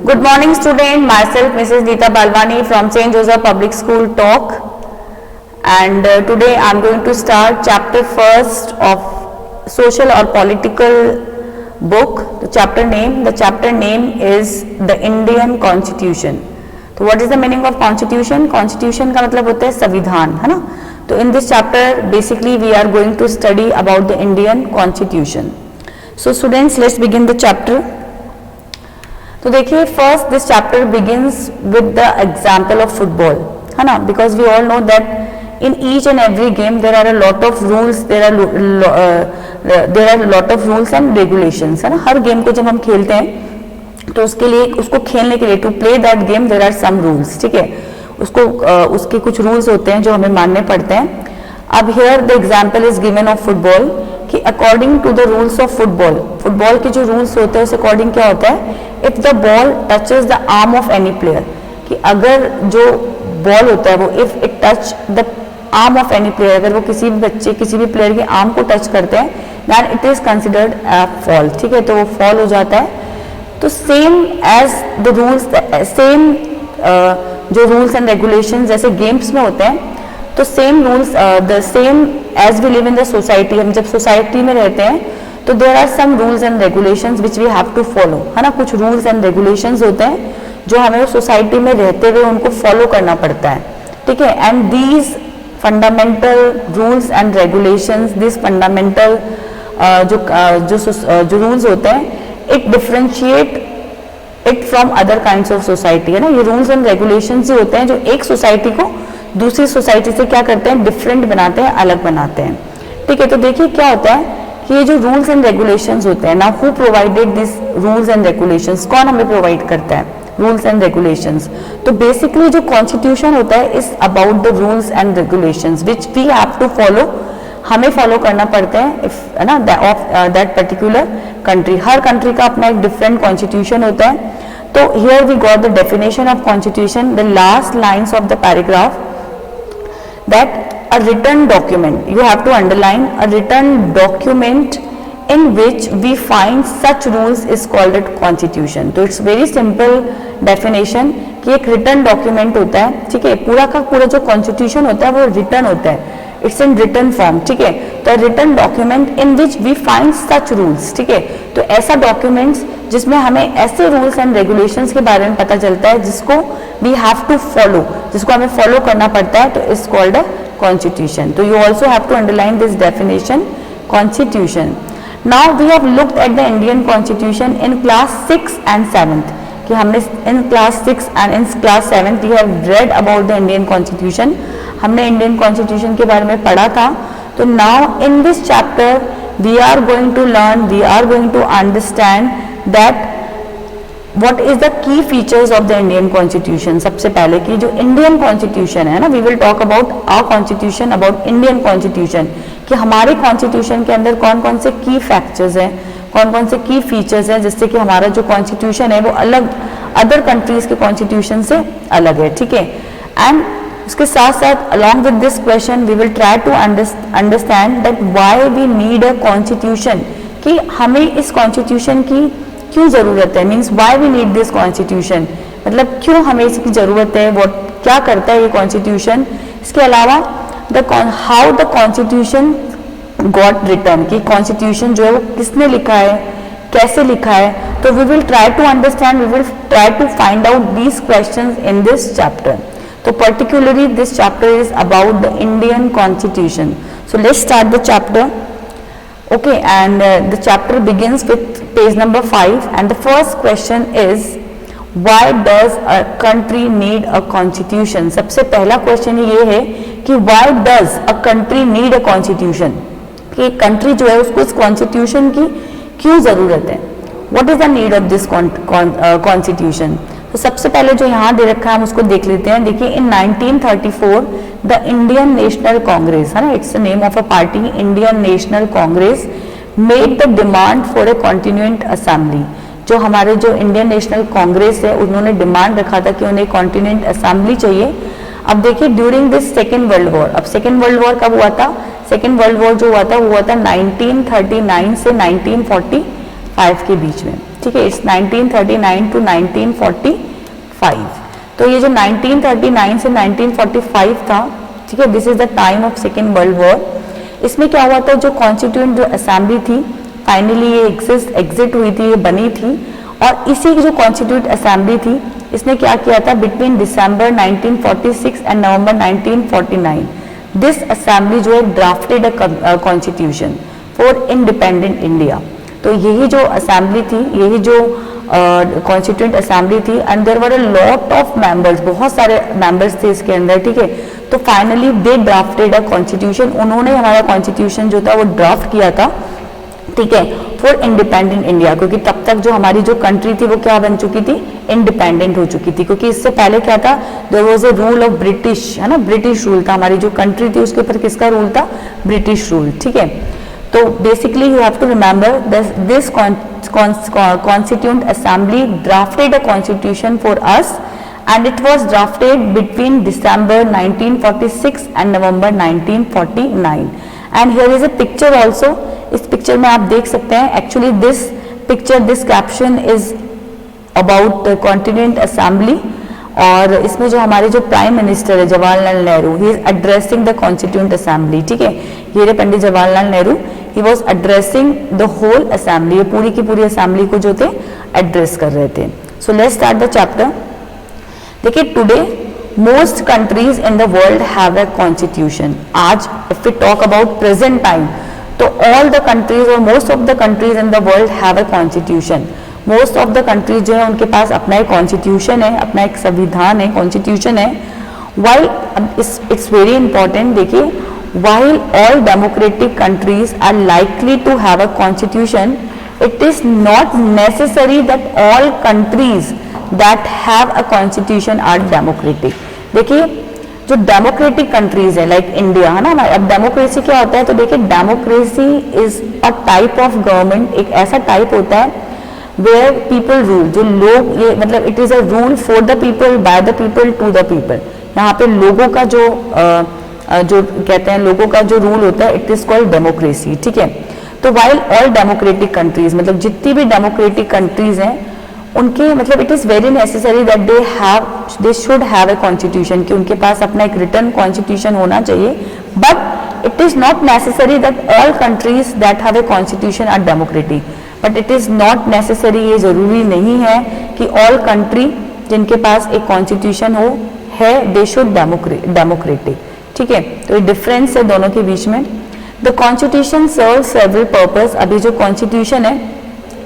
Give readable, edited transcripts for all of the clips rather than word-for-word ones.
Good morning student, myself Mrs. Neeta Balwani from St. Joseph Public School Talk, and today I am going to start chapter first of social or political book. The chapter name is the Indian Constitution. So what is the meaning of Constitution? Constitution का मतलब होता है संविधान, है ना? तो in this chapter basically we are going to study about the Indian Constitution. So students, let's begin the chapter. तो देखिए first this chapter begins with the example of football, है ना, because we all know that in each and every game there are a lot of rules, there are lot of rules and regulations, है ना. हर game को जब हम खेलते हैं तो उसके लिए, उसको खेलने के लिए, to play that game there are some rules, ठीक है. उसको उसके कुछ रूल्स होते हैं जो हमें मानने पड़ते हैं. अब here the example is given of football कि according to the rules of football, football के जो रूल्स होते हैं उस अकॉर्डिंग क्या होता है, if the ball touches the arm of any player, कि अगर जो बॉल होता है वो if it touch the arm of any player, अगर वो किसी भी बच्चे, किसी भी प्लेयर के आर्म को टच करते हैं, then it is considered a fall, ठीक है, तो वो फॉल हो जाता है. तो same as the rules, same जो रूल्स एंड रेगुलेशन जैसे गेम्स में होते हैं, तो same rules, the same as we live in the society, हम जब सोसाइटी में रहते हैं तो there are some rules and regulations which we have to follow, है ना. कुछ रूल्स एंड रेगुलेशंस होते हैं जो हमें सोसाइटी में रहते हुए उनको फॉलो करना पड़ता है, ठीक है. And these fundamental rules and regulations, this fundamental जो रूल्स होते हैं, it differentiate it from other kinds of society, है ना. ये रूल्स एंड रेगुलेशंस ही होते हैं जो एक सोसाइटी को दूसरी सोसाइटी से क्या करते हैं, डिफरेंट बनाते हैं, अलग बनाते हैं, ठीक है. तो देखिए क्या होता है कि ये जो रूल्स एंड रेगुलेशंस होते हैं ना, who provided this rules and regulations, कौन हमें प्रोवाइड करता है रूल्स एंड रेगुलेशंस. तो बेसिकली जो कॉन्स्टिट्यूशन होता है is about the rules and regulations which we have to follow, हमें फॉलो करना पड़ता है, है ना, ऑफ दैट पर्टिकुलर कंट्री. हर कंट्री का अपना एक डिफरेंट कॉन्स्टिट्यूशन होता है. तो here we got the definition of constitution, the last lines of the paragraph, that a written document, you have to underline, a written document in which we find such rules is called a constitution. तो it's very simple definition कि एक written document होता है, ठीक है. पूरा का पूरा जो constitution होता है वो written होता है, it's in written form, ठीक है. तो written document in which we find such rules, ठीक है. तो ऐसा documents जिसमें हमें ऐसे रूल्स एंड रेगुलेशंस के बारे में पता चलता है जिसको वी हैव टू फॉलो, जिसको हमें फॉलो करना पड़ता है, तो इज कॉल्ड अ कॉन्स्टिट्यूशन. तो you also have to underline this definition constitution. Now we have looked at the Indian constitution in class 6 and 7th, कि हमने in class 6 and in class 7 we have read about the Indian constitution, हमने Indian constitution के बारे में पढ़ा था. तो now in this chapter we are going to learn, we are going to understand that what is the key features of the Indian Constitution. सबसे पहले कि जो Indian Constitution है ना, we will talk about our Constitution, about Indian Constitution, कि हमारे Constitution के अंदर कौन कौन से key factors हैं, कौन कौन से key features हैं जिससे कि हमारा जो Constitution है वो अलग other countries के Constitution से अलग है, ठीक है. एंड उसके साथ साथ along with this question we will try to understand that why we need a Constitution, कि हमें इस Constitution की क्यों ज़रूरत है, means why we need this constitution, मतलब क्यों हमें इसकी ज़रूरत है, वो क्या करता है ये कॉन्स्टिट्यूशन. इसके अलावा how the constitution got written, कि कॉन्स्टिट्यूशन जो है वो किसने लिखा है, कैसे लिखा है. तो we will try to understand, we will try to find out these questions in this chapter. तो particularly this chapter is about the Indian constitution. So let's start the chapter. Okay, and the chapter begins with page number 5, and the first question is why does a country need a constitution. सबसे पहला question ये है कि why does a country need a constitution, कि country जो है उसको इस कॉन्स्टिट्यूशन की क्यों ज़रूरत है. What is the need of this constitution. तो सबसे पहले जो यहाँ दे रखा है हम उसको देख लेते हैं. देखिए in 1934 the Indian National Congress, है ना, it's the name of a party, Indian National Congress made the demand for a constituent assembly. जो हमारे जो इंडियन नेशनल कांग्रेस है उन्होंने डिमांड रखा था कि उन्हें कॉन्टिन्यूएंट असेंबली चाहिए. अब देखिए during this second world war, अब सेकेंड वर्ल्ड वॉर कब हुआ था, सेकेंड वर्ल्ड वॉर जो हुआ था वो हुआ था 1939 से 1945 के बीच में, ठीक है, इट्स 1939 टू 1945। तो ये जो 1939 से 1945 था, ठीक है, this is the time of second world war. इसमें क्या हुआ था, जो कॉन्स्टिट्यूएंट जो असेंबली थी फाइनली ये एग्जिट हुई थी, ये बनी थी, और इसी की जो कॉन्स्टिट्यूएंट असेंबली थी इसने क्या किया था, between December 1946 and November 1949 this assembly जो है drafted a constitution for independent India. तो यही जो असेंबली थी, यही जो कॉन्स्टिट्यूएंट असेंबली थी, and there were a lot of members, बहुत सारे मेंबर्स थे इसके अंदर, ठीक है। तो finally they drafted a constitution, उन्होंने हमारा कॉन्स्टिट्यूशन जो था वो ड्राफ्ट किया था, ठीक है, फॉर इंडिपेंडेंट इंडिया, क्योंकि तब तक जो हमारी जो कंट्री थी वो क्या बन चुकी थी, इंडिपेंडेंट हो चुकी थी। क्योंकि इससे पहले क्या था, there was a rule of British, है ना, ब्रिटिश रूल था, हमारी जो कंट्री थी उसके ऊपर किसका रूल था, ब्रिटिश रूल, ठीक है। तो basically you have to remember this constituent assembly drafted a constitution for us and it was drafted between December 1946 and November 1949 and here is a picture also। इस picture में आप देख सकते हैं, actually this picture, this caption is about continent assembly, और इसमें जो हमारे जो प्राइम मिनिस्टर है Jawaharlal Nehru, he is addressing the constituent assembly, ठीक है। ये Pandit Jawaharlal Nehru, he was addressing the whole assembly, ये पूरी की पूरी असेंबली को जो थे एड्रेस कर रहे थे। So let's start the chapter. देखिए, today most countries in the world have a constitution. आज if we talk about present time, तो ऑल द कंट्रीज और most of the countries in the world have a constitution. Most of the countries जो है उनके पास अपना एक constitution है, अपना एक संविधान है, कॉन्स्टिट्यूशन है। वाइल इट्स वेरी इंपॉर्टेंट, देखिए, while all democratic countries are likely to have a constitution, it is not necessary that all countries that have a constitution are democratic। देखिए, जो डेमोक्रेटिक कंट्रीज है लाइक इंडिया, है ना, अब democracy क्या होता है, तो देखिए democracy is a type of government, एक ऐसा टाइप होता है वेयर पीपल रूल, जो लोग, ये मतलब it is a rule for the people, by the people, to the people. यहाँ पे लोगों का जो कहते हैं लोगों का जो रूल होता है, इट इज कॉल्ड डेमोक्रेसी, ठीक है। तो वाइल ऑल डेमोक्रेटिक कंट्रीज, मतलब जितनी भी डेमोक्रेटिक कंट्रीज हैं उनके, मतलब it is very necessary that they should have a constitution, कि उनके पास अपना एक रिटर्न कॉन्स्टिट्यूशन होना चाहिए। But it is not necessary that all countries that have a constitution are democratic, but it is not necessary, ये जरूरी नहीं है कि ऑल कंट्री जिनके पास एक कॉन्स्टिट्यूशन हो है दे शुड डेमोक्रेटिक, ठीक है। तो ये डिफरेंस है दोनों के बीच में। The constitution serve several purpose. अभी जो कॉन्स्टिट्यूशन है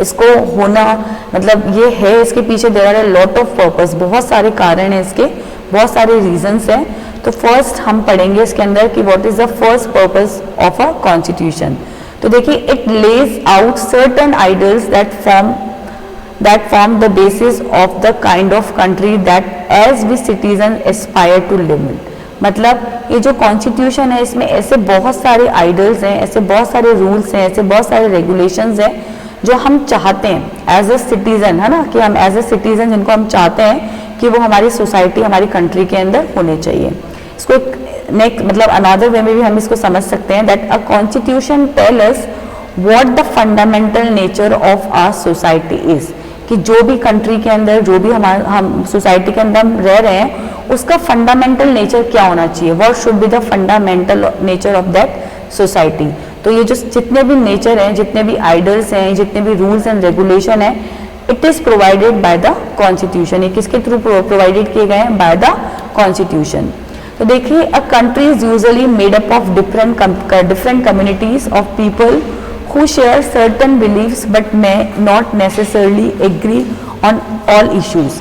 इसको होना, मतलब ये है, इसके पीछे there are a lot of purpose, बहुत सारे कारण हैं इसके, बहुत सारे रीजंस हैं। तो फर्स्ट हम पढ़ेंगे इसके अंदर कि what is the first purpose of a constitution. तो देखिए, it lays out certain ideals that form the basis of the kind of country that as we citizen aspire to live in. मतलब ये जो कॉन्स्टिट्यूशन है इसमें ऐसे बहुत सारे आइडियल्स हैं, ऐसे बहुत सारे रूल्स हैं, ऐसे बहुत सारे रेगुलेशंस हैं जो हम चाहते हैं एज अ सिटीजन, है ना, कि हम एज अ सिटीजन जिनको हम चाहते हैं कि वो हमारी सोसाइटी, हमारी कंट्री के अंदर होने चाहिए। इसको एक नेक्स्ट, मतलब अनदर वे में भी हम इसको समझ सकते हैं that a constitution tell us what the fundamental nature of our society is, कि जो भी कंट्री के अंदर, जो भी हम सोसाइटी के अंदर हम रह रहे हैं, उसका फंडामेंटल नेचर क्या होना चाहिए, what should be the fundamental nature of that society. तो ये जो जितने भी नेचर हैं, जितने भी आइडल्स हैं, जितने भी रूल्स एंड रेगुलेशन है, it is provided by the constitution. ये किसके थ्रू प्रोवाइडेड किए गए हैं, बाय द कॉन्स्टिट्यूशन। तो देखिए, a country is usually made up of different communities of people who share certain beliefs but may not necessarily agree on all issues।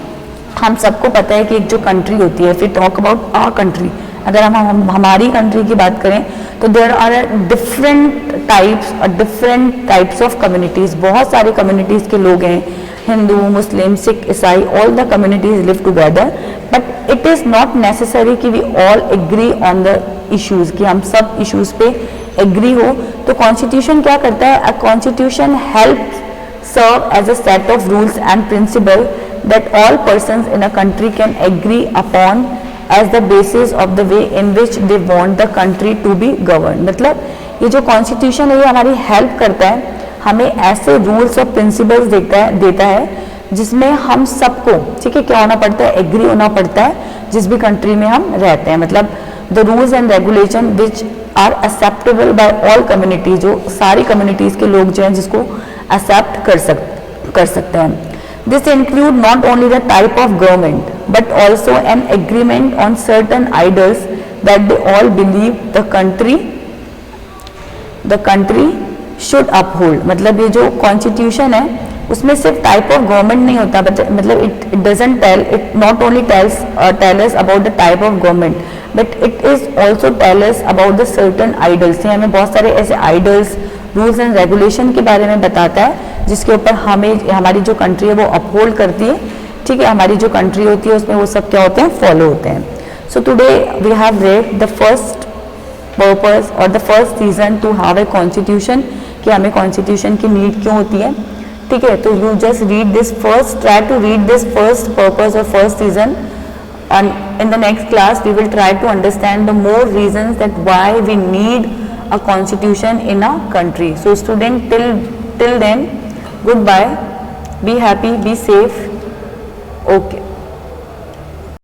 हम सबको पता है कि एक जो कंट्री होती है, फिर टॉक अबाउट आवर कंट्री, अगर हम हमारी कंट्री की बात करें तो there are different types of communities, बहुत सारे कम्युनिटीज़ के लोग हैं, हिंदू, मुस्लिम, सिख, ईसाई, all the communities live together, but it is not necessary कि we all agree on the issues, कि हम सब इश्यूज़ पे एग्री हो। तो कॉन्स्टिट्यूशन क्या करता है, a constitution help serve as a set of rules and principle that all persons in a country can agree upon as the basis of the way in which they want the country to be govern. मतलब ये जो constitution है ये हमारी help करता है हमें ऐसे रूल्स और प्रिंसिपल्स देता है जिसमें हम सबको, ठीक है, क्या होना पड़ता है, एग्री होना पड़ता है जिस भी कंट्री में हम रहते हैं। मतलब the rules and regulation which are acceptable by all community, जो सारी कम्युनिटीज के लोग जो हैं जिसको एक्सेप्ट कर सकते हैं। This include not only the type of government but also an agreement on certain idols that they all believe the country should uphold. मतलब ये जो कॉन्स्टिट्यूशन है उसमें सिर्फ टाइप ऑफ गवर्नमेंट नहीं होता, मतलब it doesn't tell, it not only tell us about the type of government but it is also tell us about the certain ideals. हमें बहुत सारे ऐसे आइडल्स, रूल्स एंड रेगुलेशन के बारे में बताता है जिसके ऊपर हमें हमारी जो कंट्री है वो अपहोल्ड करती है, ठीक है। हमारी जो कंट्री होती है उसमें वो सब क्या होते हैं, फॉलो होते हैं। So today we have read the first purpose और the first reason to have a constitution, कि हमें कॉन्स्टिट्यूशन की नीड क्यों होती है, ठीक है। तो you just read this first, try to read this first purpose और first reason, and in the next class we will try to understand the more reasons that why we need a constitution in a country. So student, till then, goodbye, be happy, be safe, okay.